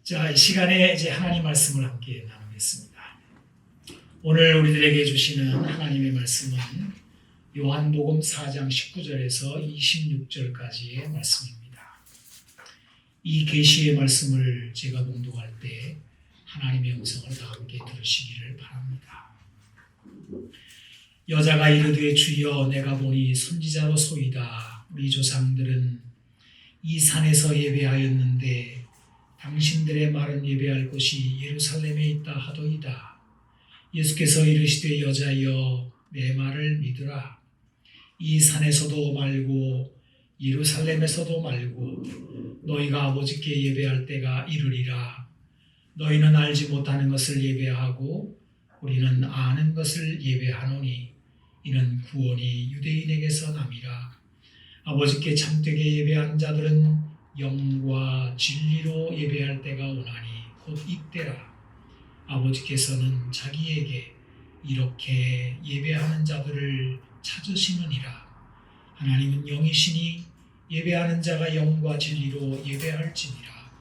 자, 이 시간에 이제 하나님 말씀을 함께 나누겠습니다. 오늘 우리들에게 주시는 하나님의 말씀은 요한복음 4장 19절에서 26절까지의 말씀입니다. 이 계시의 말씀을 제가 봉독할 때 하나님의 음성을 다 함께 들으시기를 바랍니다. 여자가 이르되 주여 내가 보니 선지자로소이다. 우리 조상들은 이 산에서 예배하였는데 당신들의 말은 예배할 곳이 예루살렘에 있다 하도이다. 예수께서 이르시되 여자여 내 말을 믿으라. 이 산에서도 말고 예루살렘에서도 말고 너희가 아버지께 예배할 때가 이르리라. 너희는 알지 못하는 것을 예배하고 우리는 아는 것을 예배하노니 이는 구원이 유대인에게서 남이라. 아버지께 참되게 예배하는 자들은 영과 진리로 예배할 때가 오나니 곧 이때라. 아버지께서는 자기에게 이렇게 예배하는 자들을 찾으시느니라. 하나님은 영이시니 예배하는 자가 영과 진리로 예배할지니라.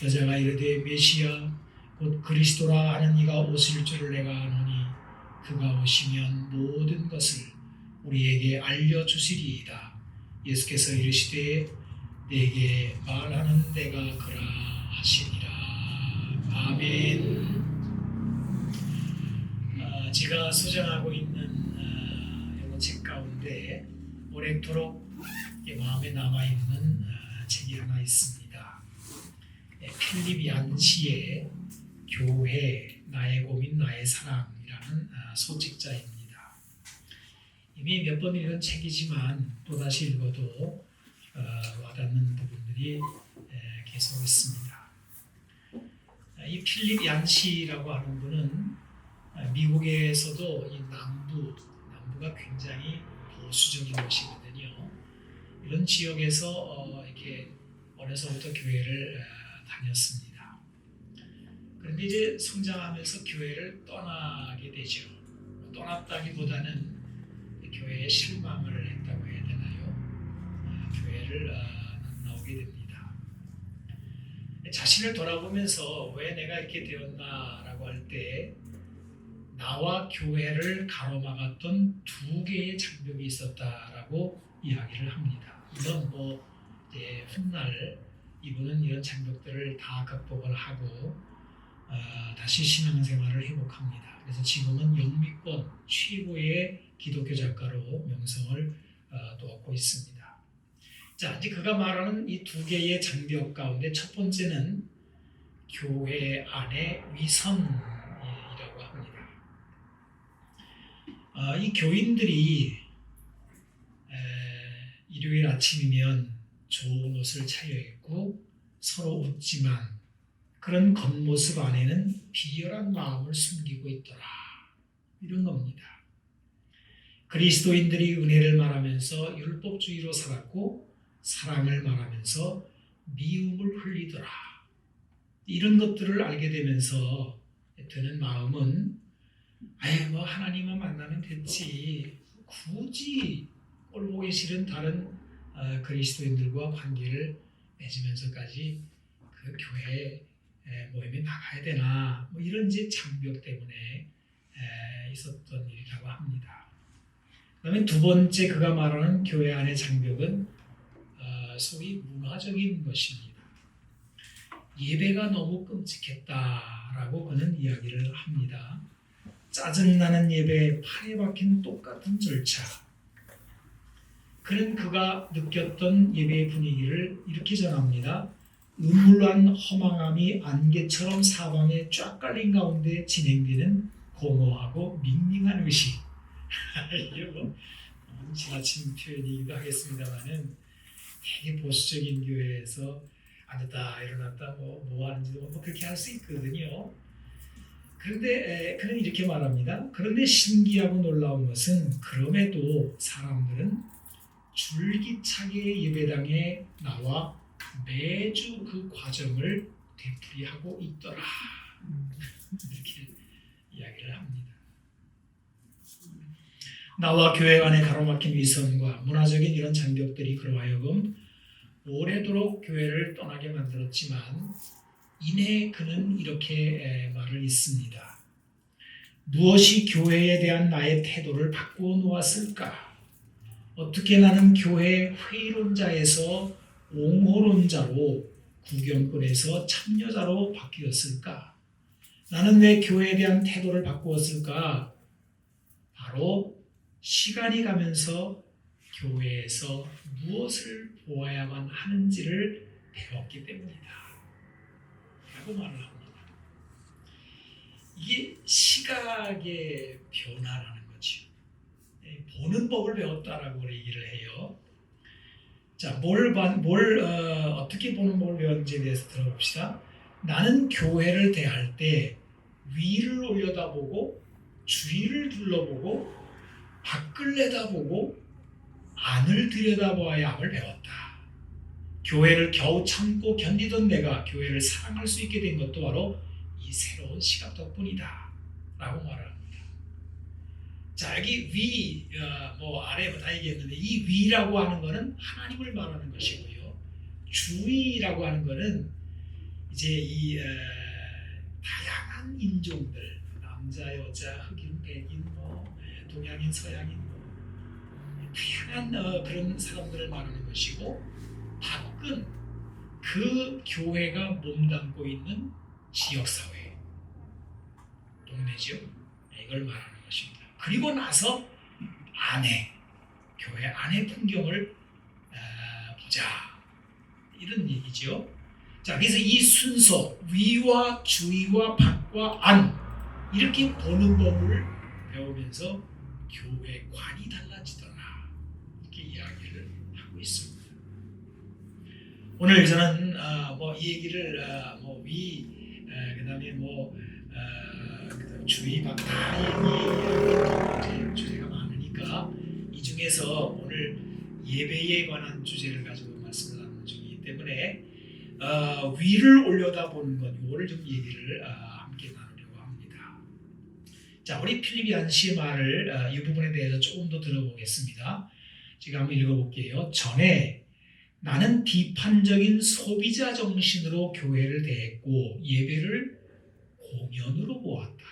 여자가 이르되 메시아 곧 그리스도라 하는 이가 오실 줄을 내가 아노니 그가 오시면 모든 것을 우리에게 알려주시리이다. 예수께서 이르시되 내게 말하는 데가 그라 하시니라. 아멘. 제가 소장하고 있는 이런 책 가운데 오래도록 마음에 남아있는 책이 하나 있습니다. 필립 얀시의 교회 나의 고민 나의 사랑이라는 소책자입니다. 이미 몇 번 읽은 책이지만 또다시 읽어도 와닿는 부분들이 계속 있습니다. 이 필립 얀시라고 하는 분은 미국에서도 이 남부가 굉장히 보수적인 곳이거든요. 이런 지역에서 이렇게 어려서부터 교회를 다녔습니다. 그런데 이제 성장하면서 교회를 떠나게 되죠. 떠났다기보다는 교회에 실망을 했다고 해야 되나요? 교회를 나오게 됩니다. 자신을 돌아보면서 왜 내가 이렇게 되었나라고 할 때 나와 교회를 가로막았던 두 개의 장벽이 있었다라고 이야기를 합니다. 물론 이제 훗날 이분은 이런 장벽들을 다 극복을 하고 다시 신앙생활을 회복합니다. 그래서 지금은 영미권 최고의 기독교 작가로 명성을 또 얻고 있습니다. 자, 이제 그가 말하는 이 두 개의 장벽 가운데 첫 번째는 교회 안의 위선이라고 합니다. 이 교인들이 일요일 아침이면 좋은 옷을 차려 입고 서로 웃지만 그런 겉모습 안에는 비열한 마음을 숨기고 있더라. 이런 겁니다. 그리스도인들이 은혜를 말하면서 율법주의로 살았고 사랑을 말하면서 미움을 흘리더라. 이런 것들을 알게 되면서 드는 마음은 하나님만 만나면 됐지. 굳이 꼴보기 싫은 다른 그리스도인들과 관계를 맺으면서까지 그 교회 모임에 나가야 되나 이런 이제 장벽 때문에 있었던 일이라고 합니다. 그다음에 두 번째 그가 말하는 교회 안의 장벽은 소위 문화적인 것입니다. 예배가 너무 끔찍했다라고 그는 이야기를 합니다. 짜증나는 예배, 판에 박힌 똑같은 절차. 그는 그가 느꼈던 예배의 분위기를 이렇게 전합니다. 음울한 허망함이 안개처럼 사방에 쫙 깔린 가운데 진행되는 공허하고 밍밍한 의식. 이게 지나친 표현이기도 하겠습니다만은 되게 보수적인 교회에서 앉았다 일어났다 뭐 하는지도 그렇게 할 수 있거든요. 그런데 그는 이렇게 말합니다. 그런데 신기하고 놀라운 것은 그럼에도 사람들은 줄기차게 예배당에 나와 매주 그 과정을 되풀이하고 있더라. 이렇게 이야기를 합니다. 나와 교회 간의 가로막힌 위선과 문화적인 이런 장벽들이 그로 하여금 오래도록 교회를 떠나게 만들었지만 이내 그는 이렇게 말을 있습니다. 무엇이 교회에 대한 나의 태도를 바꾸어 놓았을까? 어떻게 나는 교회 회의론자에서 옹호론자로 구경꾼에서 참여자로 바뀌었을까? 나는 왜 교회에 대한 태도를 바꾸었을까? 바로 시간이 가면서 교회에서 무엇을 보아야만 하는지를 배웠기 때문이다 라고 말을 합니다. 이게 시각의 변화라는 거죠. 보는 법을 배웠다라고 얘기를 해요. 자, 어떻게 보는 법을 배웠는지에 대해서 들어봅시다. 나는 교회를 대할 때 위를 올려다보고 주위를 둘러보고 밖을 내다보고 안을 들여다보아야 함을 배웠다. 교회를 겨우 참고 견디던 내가 교회를 사랑할 수 있게 된 것도 바로 이 새로운 시각 덕분이다 라고 말합니다. 자, 여기 위, 아래 다 얘기했는데 이 위라고 하는 것은 하나님을 말하는 것이고요. 주위라고 하는 것은 이제 이 다양한 인종들, 남자, 여자, 흑인, 백인, 동양인, 서양인, 다양한 그런 사람들을 말하는 것이고, 밖은 그 교회가 몸담고 있는 지역사회, 동네죠. 이걸 말하는 것입니다. 그리고 나서 안에, 교회 안의 풍경을 보자. 이런 얘기죠. 자, 그래서 이 순서, 위와 주위와 밖과 안, 이렇게 보는 법을 배우면서 교회관이 달라지더라. 이렇게 이야기를 하고 있습니다. 오늘 저는 이 얘기를 그다음에 주의 밖 다 얘기할 주제가 많으니까 이 중에서 오늘 예배에 관한 주제를 가지고 말씀을 나누는 중이기 때문에 위를 올려다보는 것, 이거를 좀 얘기를 함께 나누려고 합니다. 자, 우리 필리피안시 말을 이 부분에 대해서 조금 더 들어보겠습니다. 제가 한번 읽어볼게요. 전에 나는 비판적인 소비자 정신으로 교회를 대했고 예배를 공연으로 보았다.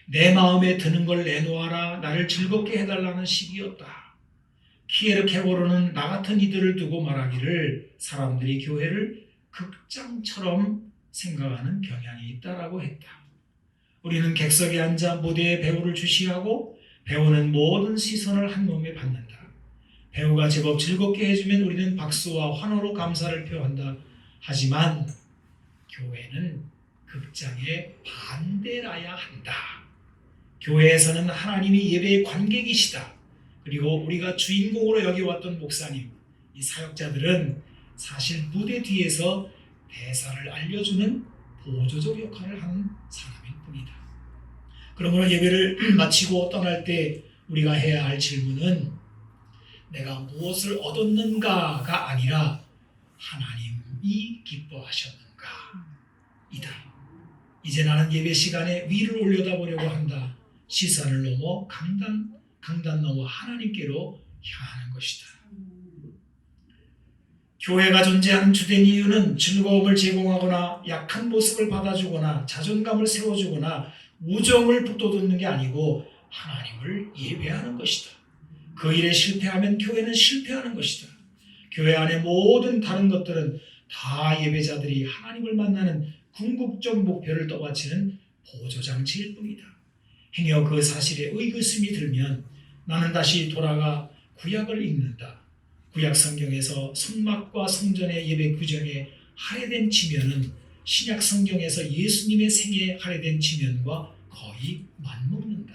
내 마음에 드는 걸 내놓아라, 나를 즐겁게 해달라는 시기였다. 키에르 케고르는 나 같은 이들을 두고 말하기를 사람들이 교회를 극장처럼 생각하는 경향이 있다라고 했다. 우리는 객석에 앉아 무대에 배우를 주시하고 배우는 모든 시선을 한 몸에 받는다. 배우가 제법 즐겁게 해주면 우리는 박수와 환호로 감사를 표한다. 하지만 교회는 극장의 반대라야 한다. 교회에서는 하나님이 예배의 관객이시다. 그리고 우리가 주인공으로 여겨왔던 목사님, 이 사역자들은 사실 무대 뒤에서 대사를 알려주는 보조적 역할을 하는 사람일 뿐이다. 그러므로 예배를 마치고 떠날 때 우리가 해야 할 질문은 내가 무엇을 얻었는가가 아니라 하나님이 기뻐하셨는가 이다. 이제 나는 예배 시간에 위를 올려다보려고 한다. 시선을 넘어 강단 넘어 하나님께로 향하는 것이다. 교회가 존재하는 주된 이유는 즐거움을 제공하거나 약한 모습을 받아주거나 자존감을 세워주거나 우정을 북돋우는 게 아니고 하나님을 예배하는 것이다. 그 일에 실패하면 교회는 실패하는 것이다. 교회 안의 모든 다른 것들은 다 예배자들이 하나님을 만나는 궁극적 목표를 떠받치는 보조장치일 뿐이다. 행여 그 사실에 의구심이 들면 나는 다시 돌아가 구약을 읽는다. 구약 성경에서 성막과 성전의 예배 규정에 할애된 지면은 신약 성경에서 예수님의 생애에 할애된 지면과 거의 맞먹는다.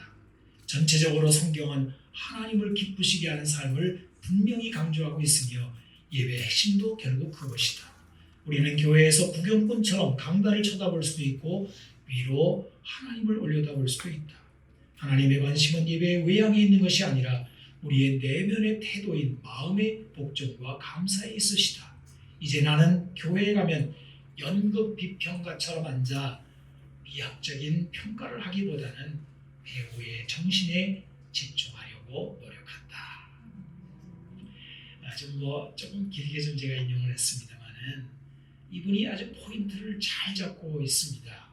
전체적으로 성경은 하나님을 기쁘시게 하는 삶을 분명히 강조하고 있으며 예배의 핵심도 결국 그것이다. 우리는 교회에서 구경꾼처럼 강단을 쳐다볼 수도 있고 위로 하나님을 올려다볼 수도 있다. 하나님의 관심은 예배의 외양에 있는 것이 아니라 우리의 내면의 태도인 마음의 복종과 감사에 있으시다. 이제 나는 교회에 가면 연극 비평가처럼 앉아 미학적인 평가를 하기보다는 배우의 정신에 집중하려고 노력한다. 조금 길게 좀 제가 인용을 했습니다만은 이분이 아주 포인트를 잘 잡고 있습니다.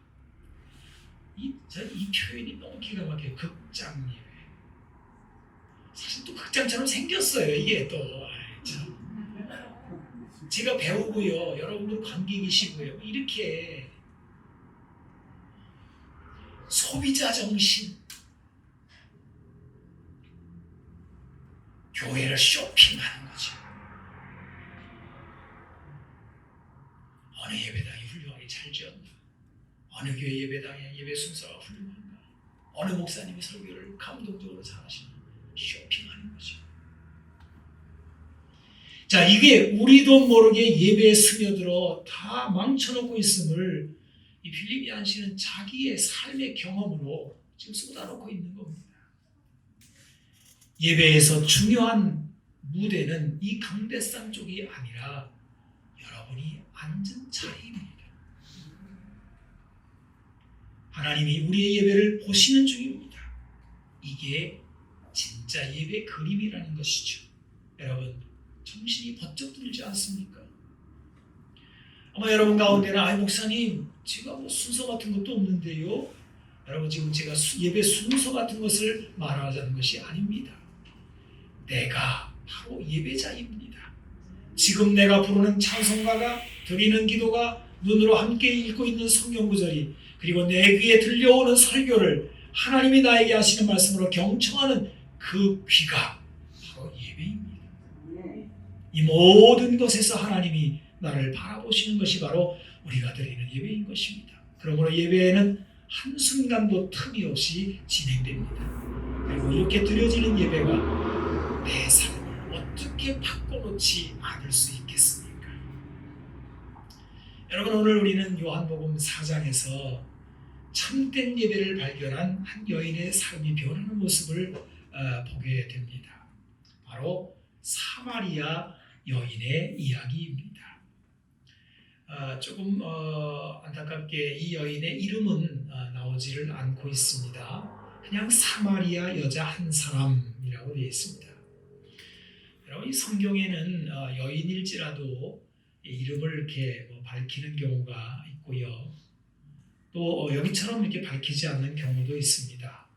이 표현이 너무 기가 막혀요. 극장 예배. 사실 또 극장처럼 생겼어요. 이게 또 참. 제가 배우고요. 여러분들 관객이시고요. 이렇게 소비자 정신, 교회를 쇼핑하는 거죠. 어느 예배당이 훌륭하게 잘 지었나? 어느 교회 예배당의 예배 순서가 훌륭한가? 어느 목사님이 설교를 감동적으로 잘하시나? 쇼핑하는 거죠. 자, 이게 우리도 모르게 예배에 스며들어 다 망쳐놓고 있음을 이 빌립이 안씨는 자기의 삶의 경험으로 지금 쏟아놓고 있는 겁니다. 예배에서 중요한 무대는 이 강대상 쪽이 아니라 여러분이 앉은 자리입니다. 하나님이 우리의 예배를 보시는 중입니다. 이게 진짜 예배 그림이라는 것이죠. 여러분, 정신이 번쩍 들지 않습니까? 아마 여러분 가운데는 목사님, 제가 뭐 순서 같은 것도 없는데요. 여러분, 지금 제가 예배 순서 같은 것을 말하자는 것이 아닙니다. 내가 바로 예배자입니다. 지금 내가 부르는 찬송가가, 드리는 기도가, 눈으로 함께 읽고 있는 성경 구절이, 그리고 내 귀에 들려오는 설교를 하나님이 나에게 하시는 말씀으로 경청하는 그 귀가 바로 예배입니다. 이 모든 것에서 하나님이 나를 바라보시는 것이 바로 우리가 드리는 예배인 것입니다. 그러므로 예배에는 한순간도 틈이 없이 진행됩니다. 그리고 이렇게 드려지는 예배가 내 삶을 어떻게 바꿔놓지 않을 수 있겠습니까? 여러분, 오늘 우리는 요한복음 4장에서 참된 예배를 발견한 한 여인의 삶이 변하는 모습을 보게 됩니다. 바로 사마리아 여인의 이야기입니다. 조금 안타깝게 이 여인의 이름은 나오지를 않고 있습니다. 그냥 사마리아 여자 한 사람이라고 되어 있습니다. 여러분, 이 성경에는 여인일지라도 이름을 이렇게 밝히는 경우가 있고요. 또 여기처럼 이렇게 밝히지 않는 경우도 있습니다.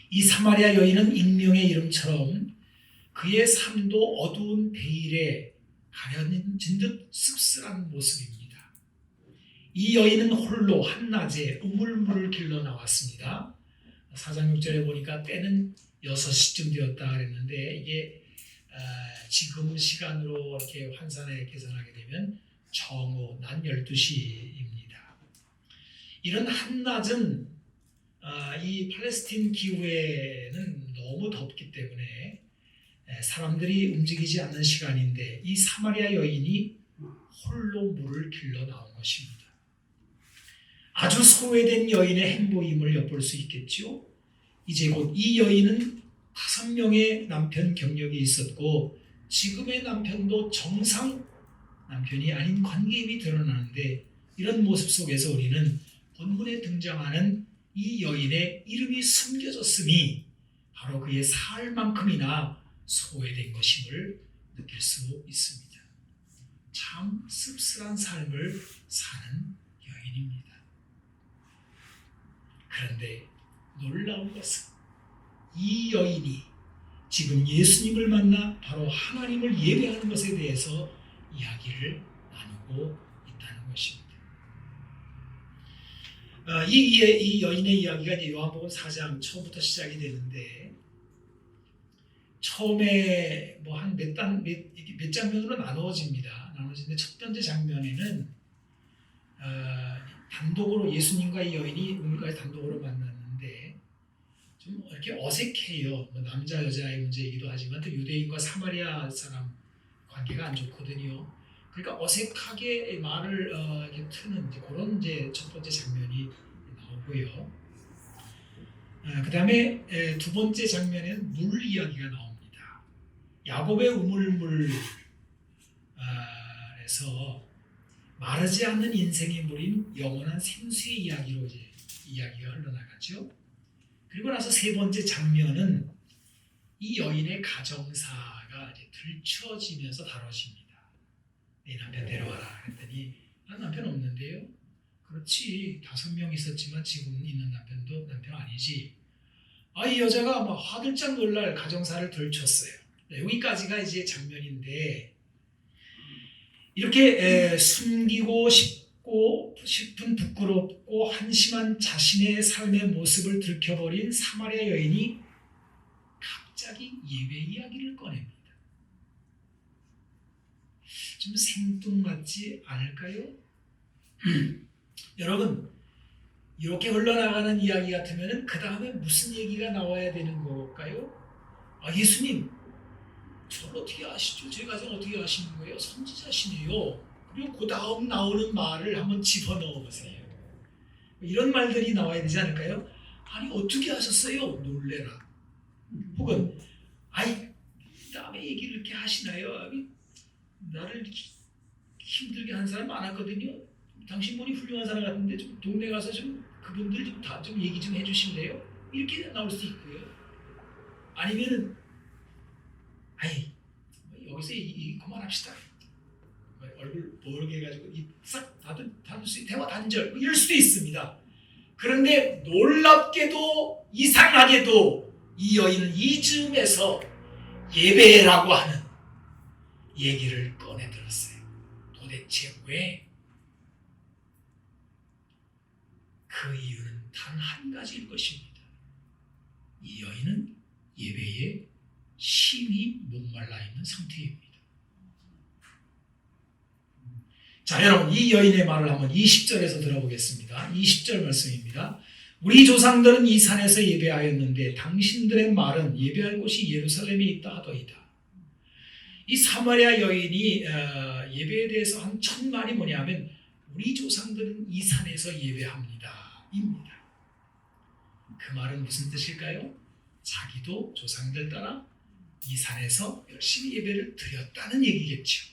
이 사마리아 여인은 익명의 이름처럼 그의 삶도 어두운 베일에 가려진 듯 씁쓸한 모습입니다. 이 여인은 홀로 한낮에 우물물을 길러 나왔습니다. 4장 6절에 보니까 때는 6시쯤 되었다 그랬는데 이게 지금 시간으로 이렇게 환산해 계산하게 되면 정오 낮 12시입니다. 이런 한낮은 이 팔레스틴 기후에는 너무 덥기 때문에 사람들이 움직이지 않는 시간인데 이 사마리아 여인이 홀로 물을 길러 나온 것입니다. 아주 소외된 여인의 행보임을 엿볼 수 있겠죠. 이제 곧 이 여인은 5명의 남편 경력이 있었고 지금의 남편도 정상 남편이 아닌 관계임이 드러나는데 이런 모습 속에서 우리는 본문에 등장하는 이 여인의 이름이 숨겨졌음이 바로 그의 사흘만큼이나 소외된 것임을 느낄 수 있습니다. 참 씁쓸한 삶을 사는 여인입니다. 그런데 놀라운 것은 이 여인이 지금 예수님을 만나 바로 하나님을 예배하는 것에 대해서 이야기를 나누고 있다는 것입니다. 이 여인의 이야기가 이제 요한복음 4장 처음부터 시작이 되는데 처음에 뭐 한 몇 장면으로 나누어집니다. 나누어지는데 첫 번째 장면에는 단독으로 예수님과 이 여인이 우물가에 단독으로 만났는데 좀 이렇게 어색해요. 뭐 남자 여자의 문제이기도 하지만 또 유대인과 사마리아 사람 관계가 안 좋거든요. 그러니까 어색하게 말을 이렇게 트는 그런 이제 첫 번째 장면이 나오고요. 그 다음에 두 번째 장면에는 물 이야기가 나옵니다. 야곱의 우물물에서 마르지 않는 인생의 물인 영원한 생수의 이야기로 이제 이야기가 흘러나가죠. 그리고 나서 세 번째 장면은 이 여인의 가정사가 이제 들춰지면서 다뤄집니다. 네 남편 데려와라 그랬더니 남편 없는데요. 그렇지 5명 있었지만 지금 있는 남편도 남편 아니지. 이 여자가 막 화들짝 놀랄 가정사를 들춰어요. 여기까지가 이제 장면인데 이렇게 숨기고 싶은 부끄럽고 한심한 자신의 삶의 모습을 들켜버린 사마리아 여인이 갑자기 예배 이야기를 꺼냅니다. 좀 생뚱맞지 않을까요? 여러분 이렇게 흘러나가는 이야기 같으면 그 다음에 무슨 얘기가 나와야 되는 걸까요? 예수님 저를 어떻게 아시죠? 제 가정 어떻게 아시는 거예요? 선지자시네요. 그리고 그 다음 나오는 말을 한번 집어넣어 보세요. 이런 말들이 나와야 되지 않을까요? 아니 어떻게 하셨어요? 놀래라. 혹은 다음에 얘기를 이렇게 하시나요? 나를 힘들게 한 사람 많았거든요. 당신 분이 훌륭한 사람 같은데 좀 동네 가서 좀 그분들 좀 다 좀 얘기 좀 해주실래요? 이렇게 나올 수 있고요. 아니면은 여기서 그만합시다. 얼굴 보르게 해가지고 싹 닫을 수 대화 단절 이럴 수도 있습니다. 그런데 놀랍게도 이상하게도 이 여인은 이 즈음에서 예배라고 하는 얘기를 꺼내들었어요. 도대체 왜? 그 이유는 단 한 가지일 것입니다. 이 여인은 예배에 심히 목말라 있는 상태입니다. 자, 여러분 이 여인의 말을 한번 20절에서 들어보겠습니다. 20절 말씀입니다. 우리 조상들은 이 산에서 예배하였는데 당신들의 말은 예배할 곳이 예루살렘에 있다 하더이다. 이 사마리아 여인이 예배에 대해서 한 첫 말이 뭐냐면 우리 조상들은 이 산에서 예배합니다 입니다. 그 말은 무슨 뜻일까요? 자기도 조상들 따라 이 산에서 열심히 예배를 드렸다는 얘기겠죠.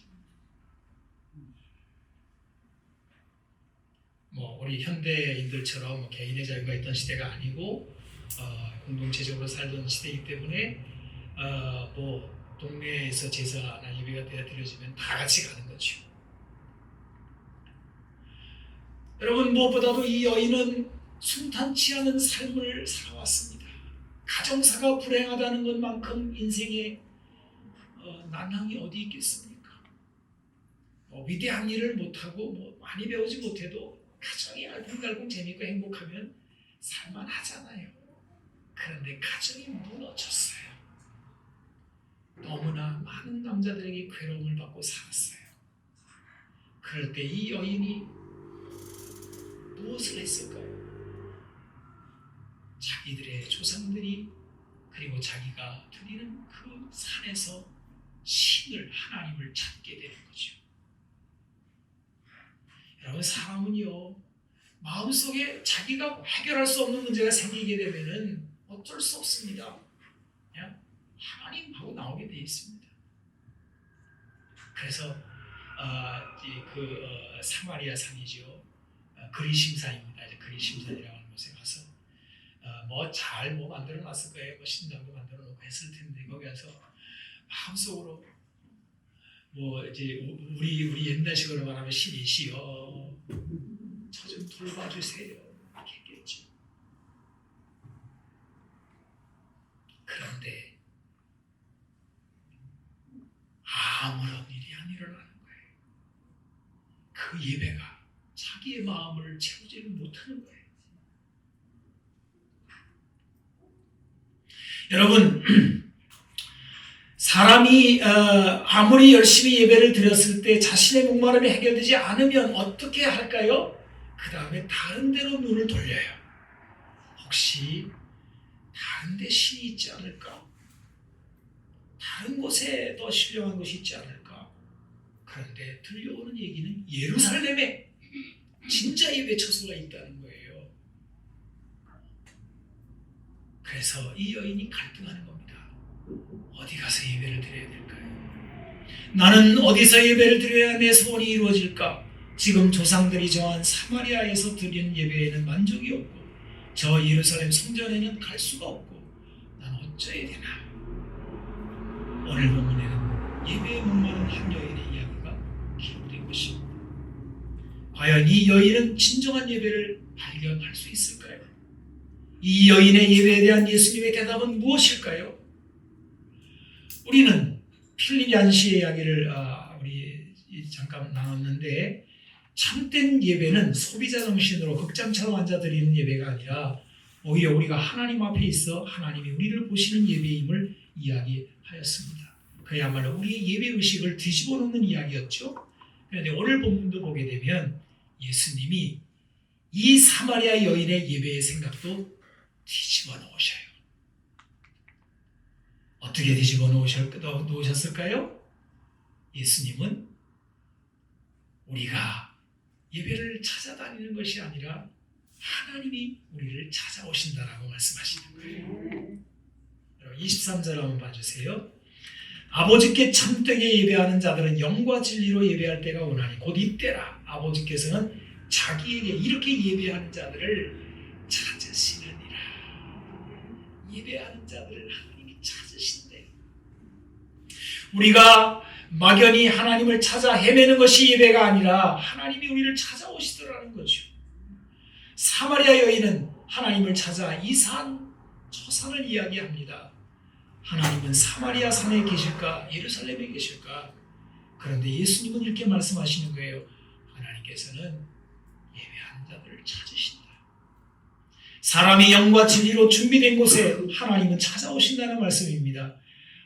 우리 현대인들처럼 개인의 자유가 있던 시대가 아니고 공동체적으로 살던 시대이기 때문에 동네에서 제사나 예배가 드려지면 다 같이 가는 거죠. 여러분 무엇보다도 이 여인은 순탄치 않은 삶을 살아왔습니다. 가정사가 불행하다는 것만큼 인생에 난항이 어디 있겠습니까? 위대한 일을 못하고 많이 배우지 못해도 가정이 알콩달콩 재밌고 행복하면 살만하잖아요. 그런데 가정이 무너졌어요. 너무나 많은 남자들에게 괴로움을 받고 살았어요. 그럴 때 이 여인이 무엇을 했을까요? 자기들의 조상들이 그리고 자기가 드리는 그 산에서 신을 하나님을 찾게 되는 거죠. 여러분 사람은요 마음속에 자기가 해결할 수 없는 문제가 생기게 되면은 어쩔 수 없습니다. 그냥 하나님하고 나오게 돼 있습니다. 그래서 사마리아 산이죠. 그리심산입니다. 이제 그리심산이라고 하는 곳에 가서 잘 만들어 놨을 거예요. 신당도 만들어 놓고 했을 텐데 거기 가서 마음속으로 이제 우리 옛날식으로 말하면 신이시여 저 좀 돌봐주세요 이렇게 했겠죠. 그런데 아무런 일이 안 일어나는 거예요. 그 예배가 자기의 마음을 채우지를 못하는 거예요. 여러분 사람이 아무리 열심히 예배를 드렸을 때 자신의 목마름이 해결되지 않으면 어떻게 할까요? 그 다음에 다른 데로 눈을 돌려요. 혹시 다른 데 신이 있지 않을까? 다른 곳에 더 신령한 곳이 있지 않을까? 그런데 들려오는 얘기는 예루살렘에 진짜 예배 처소가 있다는 거예요. 그래서 이 여인이 갈등하는 겁니다. 어디 가서 예배를 드려야 될까요? 나는 어디서 예배를 드려야 내 소원이 이루어질까? 지금 조상들이 정한 사마리아에서 드리는 예배에는 만족이 없고 저 예루살렘 성전에는 갈 수가 없고 난 어쩌야 되나? 오늘 본문에는 예배에 목마른 한 여인의 이야기가 기록됩니다. 것입니다. 과연 이 여인은 진정한 예배를 발견할 수 있을까요? 이 여인의 예배에 대한 예수님의 대답은 무엇일까요? 우리는 필립 얀시의 이야기를 우리 잠깐 나눴는데, 참된 예배는 소비자 정신으로 극장처럼 앉아 드리는 예배가 아니라 오히려 우리가 하나님 앞에 있어 하나님이 우리를 보시는 예배임을 이야기하였습니다. 그야말로 우리의 예배 의식을 뒤집어 놓는 이야기였죠. 그런데 오늘 본문도 보게 되면 예수님이 이 사마리아 여인의 예배의 생각도 뒤집어 놓으셔요. 어떻게 뒤집어 놓으셨을까요? 예수님은 우리가 예배를 찾아다니는 것이 아니라 하나님이 우리를 찾아오신다라고 말씀하시는 거예요. 23절 한번 봐주세요. 아버지께 참되게 예배하는 자들은 영과 진리로 예배할 때가 오나니 곧 이때라. 아버지께서는 자기에게 이렇게 예배하는 자들을 찾으시느니라. 예배하는 자들을 하나님이 찾으신대요. 우리가 막연히 하나님을 찾아 헤매는 것이 예배가 아니라 하나님이 우리를 찾아오시더라는 거죠. 사마리아 여인은 하나님을 찾아 이 산, 저 산을 이야기합니다. 하나님은 사마리아 산에 계실까? 예루살렘에 계실까? 그런데 예수님은 이렇게 말씀하시는 거예요. 하나님께서는 예배하는 자들을 찾으신다. 사람이 영과 진리로 준비된 곳에 하나님은 찾아오신다는 말씀입니다.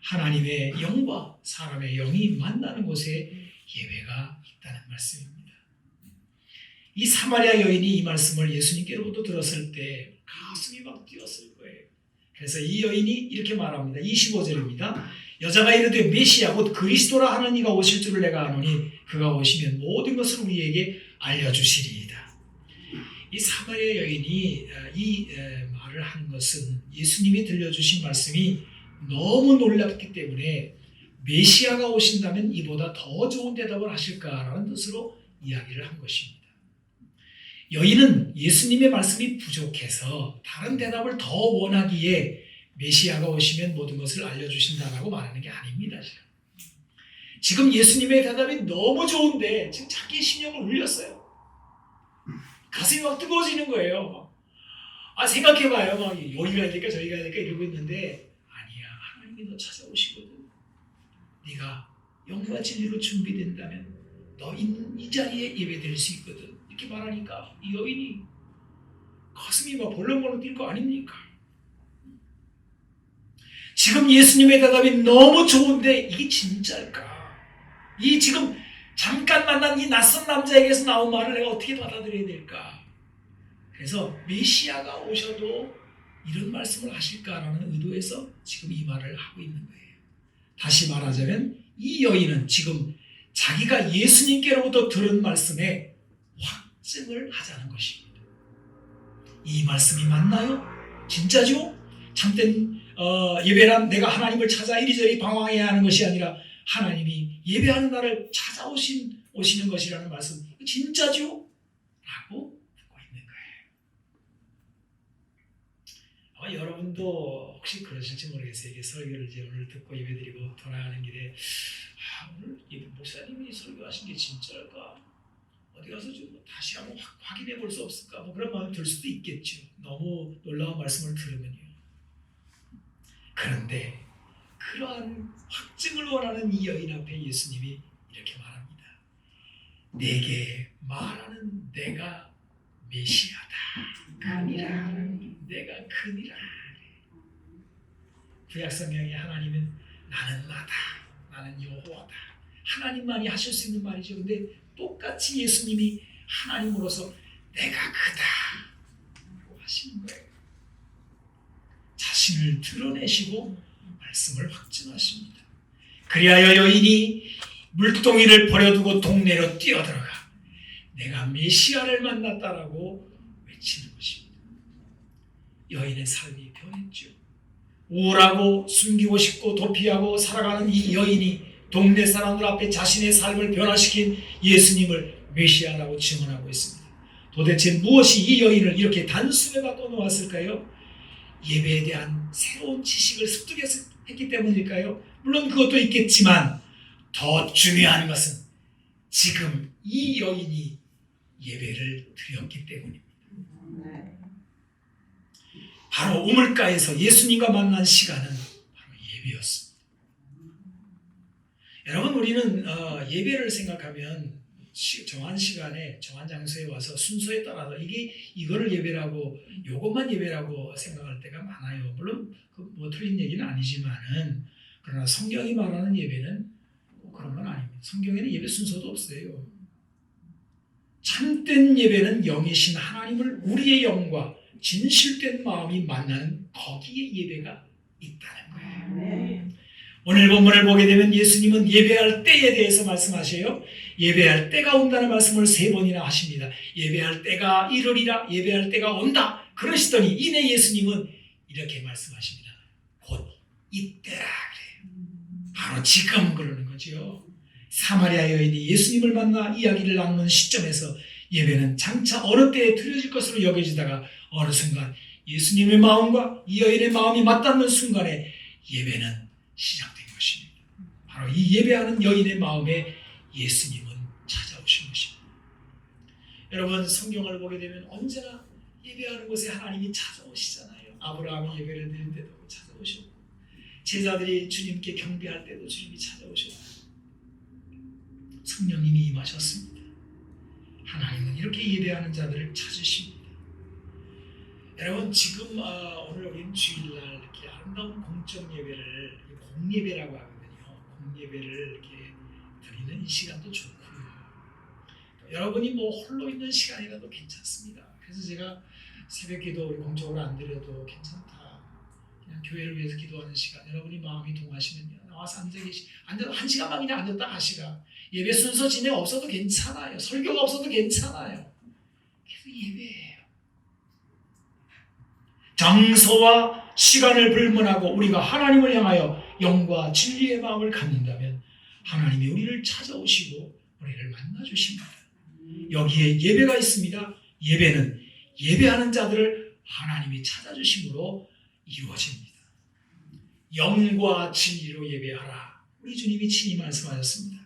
하나님의 영과 사람의 영이 만나는 곳에 예배가 있다는 말씀입니다. 이 사마리아 여인이 이 말씀을 예수님께로부터 들었을 때 가슴이 막 뛰었을 거예요. 그래서 이 여인이 이렇게 말합니다. 25절입니다. 여자가 이르되 메시아 곧 그리스도라 하는 이가 오실 줄을 내가 아노니 그가 오시면 모든 것을 우리에게 알려주시리이다. 이 사마리아 여인이 이 말을 한 것은 예수님이 들려주신 말씀이 너무 놀랍기 때문에 메시아가 오신다면 이보다 더 좋은 대답을 하실까라는 뜻으로 이야기를 한 것입니다. 여인은 예수님의 말씀이 부족해서 다른 대답을 더 원하기에 메시아가 오시면 모든 것을 알려주신다라고 말하는 게 아닙니다. 지금 예수님의 대답이 너무 좋은데 지금 자기의 심령을 울렸어요. 가슴이 막 뜨거워지는 거예요. 생각해봐요. 막 여기 가야 될까 저기 가야 될까 이러고 있는데 아니야. 하나님이 너 찾아오시거든. 네가 영과 진리로 준비된다면 너 있는 이 자리에 예배드릴 수 있거든. 이렇게 말하니까 이 여인이 가슴이 막 벌렁벌렁 뛸 거 아닙니까? 지금 예수님의 대답이 너무 좋은데 이게 진짜일까? 이 지금 잠깐 만난 이 낯선 남자에게서 나온 말을 내가 어떻게 받아들여야 될까? 그래서 메시아가 오셔도 이런 말씀을 하실까라는 의도에서 지금 이 말을 하고 있는 거예요. 다시 말하자면 이 여인은 지금 자기가 예수님께로부터 들은 말씀에 확증을 하자는 것입니다. 이 말씀이 맞나요? 진짜죠? 참된 예배란 내가 하나님을 찾아 이리저리 방황해야 하는 것이 아니라 하나님이 예배하는 나를 찾아오시는 것이라는 말씀 진짜죠? 라고 듣고 있는 거예요. 여러분도 혹시 그러실지 모르겠어요. 이게 설교를 이제 오늘 듣고 예배드리고 돌아가는 길에 오늘 목사님이 설교하신 게 진짜일까? 어디 가서 좀 다시 한번 확인해 볼 수 없을까? 그런 마음이 들 수도 있겠죠. 너무 놀라운 말씀을 들으면요. 그런데 그러한 확증을 원하는 이 여인 앞에 예수님이 이렇게 말합니다. 내게 말하는 내가 메시아다. 그니라. 내가 그니라. 구약성경에 하나님은 나는 나다. 나는 여호와다. 하나님만이 하실 수 있는 말이죠. 근데 똑같이 예수님이 하나님으로서 내가 크다 라고 하시는 거예요. 자신을 드러내시고 말씀을 확증하십니다. 그리하여 여인이 물동이를 버려두고 동네로 뛰어들어가 내가 메시아를 만났다라고 외치는 것입니다. 여인의 삶이 변했죠. 우울하고 숨기고 싶고 도피하고 살아가는 이 여인이 동네 사람들 앞에 자신의 삶을 변화시킨 예수님을 메시아라고 증언하고 있습니다. 도대체 무엇이 이 여인을 이렇게 단숨에 바꿔놓았을까요? 예배에 대한 새로운 지식을 습득했기 때문일까요? 물론 그것도 있겠지만 더 중요한 것은 지금 이 여인이 예배를 드렸기 때문입니다. 바로 우물가에서 예수님과 만난 시간은 바로 예배였습니다. 여러분, 우리는 예배를 생각하면 정한 시간에 정한 장소에 와서 순서에 따라서 이거를 예배라고 요것만 예배라고 생각할 때가 많아요. 물론 뭐 틀린 얘기는 아니지만은, 그러나 성경이 말하는 예배는 꼭 그런 건 아닙니다. 성경에는 예배 순서도 없어요. 참된 예배는 영이신 하나님을 우리의 영과 진실된 마음이 만나는 거기에 예배가 있다는 거예요. 오늘 본문을 보게 되면 예수님은 예배할 때에 대해서 말씀하셔요. 예배할 때가 온다는 말씀을 3번이나 하십니다. 예배할 때가 이르리라, 예배할 때가 온다 그러시더니 이내 예수님은 이렇게 말씀하십니다. 곧 이때라 그래요. 바로 지금 그러는 거죠. 사마리아 여인이 예수님을 만나 이야기를 나누는 시점에서 예배는 장차 어느 때에 드려질 것으로 여겨지다가 어느 순간 예수님의 마음과 이 여인의 마음이 맞닿는 순간에 예배는 시작된 것입니다. 바로 이 예배하는 여인의 마음에 예수님은 찾아오신 것입니다. 여러분, 성경을 보게 되면 언제나 예배하는 곳에 하나님이 찾아오시잖아요. 아브라함이 예배를 드릴 때도 찾아오셨고, 제자들이 주님께 경배할 때도 주님이 찾아오셨고, 성령님이 임하셨습니다. 하나님은 이렇게 예배하는 자들을 찾으십니다. 여러분, 지금 오늘 우리는 주일날 이렇게 아름다운 공적 예배를 공예배라고 하거든요. 공예배를 이렇게 드리는 이 시간도 좋고요. 여러분이 뭐 홀로 있는 시간이라도 괜찮습니다. 그래서 제가 새벽기도 우리 공적으로 안 드려도 괜찮다. 그냥 교회를 위해서 기도하는 시간, 여러분이 마음이 동하시면요, 나와서 앉아 1시간만 그냥 앉았다 가시라. 예배 순서 진행 없어도 괜찮아요. 설교가 없어도 괜찮아요. 계속 예배예요. 장소와 시간을 불문하고 우리가 하나님을 향하여 영과 진리의 마음을 갖는다면 하나님이 우리를 찾아오시고 우리를 만나주십니다. 여기에 예배가 있습니다. 예배는 예배하는 자들을 하나님이 찾아주심으로 이루어집니다. 영과 진리로 예배하라. 우리 주님이 친히 말씀하셨습니다.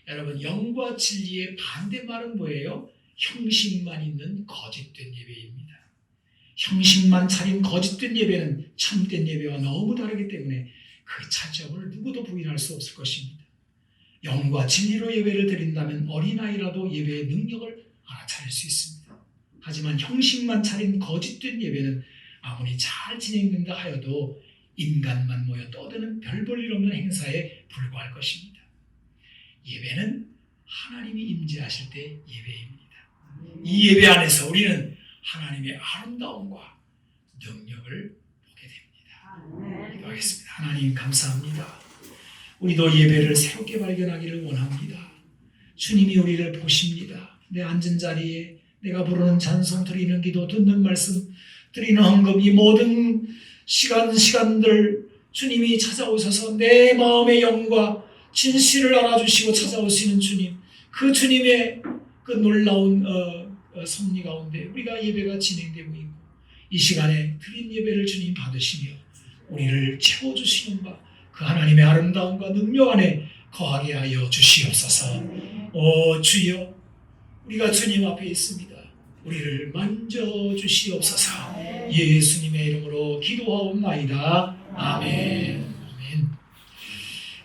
여러분, 영과 진리의 반대말은 뭐예요? 형식만 있는 거짓된 예배입니다. 형식만 차린 거짓된 예배는 참된 예배와 너무 다르기 때문에 그 차점을 누구도 부인할 수 없을 것입니다. 영과 진리로 예배를 드린다면 어린아이라도 예배의 능력을 알아차릴 수 있습니다. 하지만 형식만 차린 거짓된 예배는 아무리 잘 진행된다 하여도 인간만 모여 떠드는 별 볼 일 없는 행사에 불과할 것입니다. 예배는 하나님이 임재하실 때 예배입니다. 이 예배 안에서 우리는 하나님의 아름다움과 능력을 보게 됩니다. 기도하겠습니다. 하나님, 감사합니다. 우리도 예배를 새롭게 발견하기를 원합니다. 주님이 우리를 보십니다. 내 앉은 자리에 내가 부르는 찬송, 드리는 기도, 듣는 말씀, 드리는 헌금, 이 모든 시간들 주님이 찾아오셔서 내 마음의 영과 진실을 알아주시고 찾아오시는 주님, 그 주님의 그 놀라운 섭리 가운데 우리가 예배가 진행되고 있고, 이 시간에 드린 예배를 주님 받으시며 우리를 채워주시는 바 그 하나님의 아름다움과 능력 안에 거하게 하여 주시옵소서. 오 주여, 우리가 주님 앞에 있습니다. 우리를 만져주시옵소서. 예수님의 이름으로 기도하옵나이다. 아멘. 아멘.